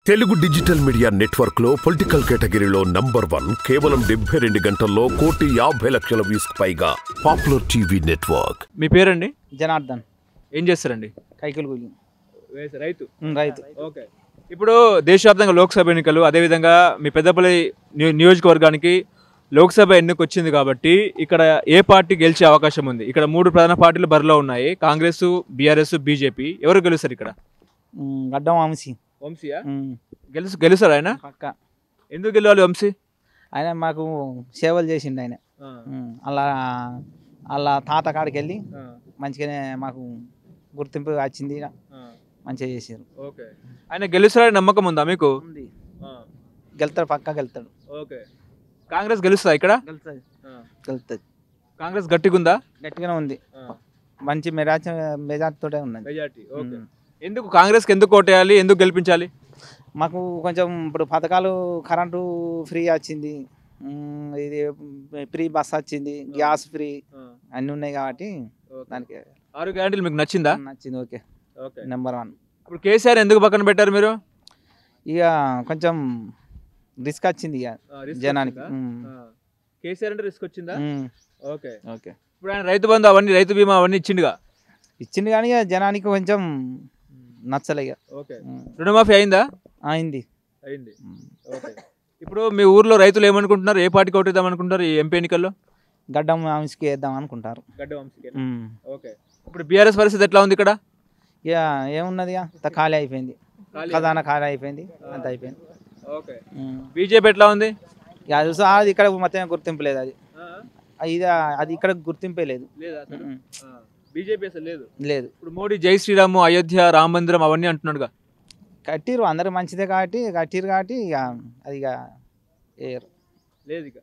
Telugu digital media network లో political కేటగిరీలో number 1 కేవలం 72 గంటల్లో 1,50,00,000 వ్యూస్ పైగా పాపులర్ టీవీ నెట్వర్క్. మీ పేరండి? జనార్దన్. ఏం చేస్తారండి? కైకిలు కూలి. రైతు. రైతు. ఓకే. ఇప్పుడు దేశవ్యాప్తంగా లోక్సభ ఎన్నికలు, అదేవిధంగా మీ పెద్దపల్లి నియోజకవర్గానికి లోక్సభ ఎన్నిక వచ్చింది కాబట్టి ఇక్కడ ఏ పార్టీ గెలిచే అవకాశం ఉంది? ఇక్కడ 3 ప్రధాన పార్టీలు బరిలో ఉన్నాయి, కాంగ్రెస్, బీఆర్ఎస్, బీజేపీ. ఎవరు గెలుస్తారు ఇక్కడ? గడ్డం వంశీ. వంశీయా? గెలుస్తారు ఆయన? పక్క. ఎందుకు గెలవాలి వంశీ? ఆయన మాకు సేవలు చేసిండు ఆయన. అలా తాత కాడికి వెళ్ళి మంచిగానే మాకు గుర్తింపు వచ్చింది, మంచిగా చేసారు. ఓకే. ఆయన గెలుస్తారని నమ్మకం ఉందా మీకు? గెలుతాడు, పక్క గెలుతాడు. ఓకే. కాంగ్రెస్ గెలుస్తుందా ఇక్కడ? గెలుతుంది. కాంగ్రెస్ గట్టిగా ఉందా? గట్టిగానే ఉంది, మంచి మెజార్టీతోటే ఉన్నది. మెజార్టీ. ఓకే. ఎందుకు కాంగ్రెస్కి ఎందుకు ఓటేయాలి, ఎందుకు గెలిపించాలి? మాకు కొంచెం ఇప్పుడు పథకాలు, కరెంటు ఫ్రీ వచ్చింది, ఇది ఫ్రీ బస్ వచ్చింది, గ్యాస్ ఫ్రీ అన్నీ ఉన్నాయి కాబట్టి దానికి 6 గ్యారెంటీలు మీకు నచ్చిందా? నచ్చింది. ఓకే. ఓకే. నెంబర్ 1. ఇప్పుడు కేసీఆర్ ఎందుకు పక్కన పెట్టారు మీరు? ఇక కొంచెం రిస్క్ వచ్చింది ఇక జనానికి. కేసీఆర్ అంటే రిస్క్ వచ్చిందా? ఓకే. ఓకే. ఇప్పుడు ఆయన రైతు బంధు అవన్నీ, రైతు బీమా అవన్నీ ఇచ్చిండుగా? ఇచ్చింది కానీ ఇక జనానికి కొంచెం నచ్చలే ఇక. ఓకే. రుణమాఫీ అయిందా? అయింది. ఓకే. ఇప్పుడు మీ ఊర్లో రైతులు ఏమనుకుంటున్నారు, ఏ పార్టీకి ఓటేద్దాం అనుకుంటారు ఈ ఎంపీ ఎన్నికల్లో? గడ్డం వంశీకి వేద్దాం అనుకుంటారు. గడ్డం వంశీకి. ఓకే. ఇప్పుడు బీఆర్ఎస్ పరిస్థితి ఎట్లా ఉంది ఇక్కడ? ఇక ఏమున్నది, ఇక ఖాళీ అయిపోయింది, ఖజానా ఖాళీ అయిపోయింది, అంత అయిపోయింది. ఓకే. బీజేపీ ఎట్లా ఉంది? ఇక అది ఇక్కడ మొత్తం గుర్తింపు లేదు, అది ఇక్కడ గుర్తింపే లేదు. బీజేపీ అసలు లేదు. లేదు. ఇప్పుడు మోడీ జై శ్రీరాము, అయోధ్య, రామ మందిరం అవన్నీ అంటున్నాడుగా. కట్టిరు, అందరూ మంచిదే కాబట్టి కట్టిరు కాబట్టి ఇక అది ఇక లేదు ఇక.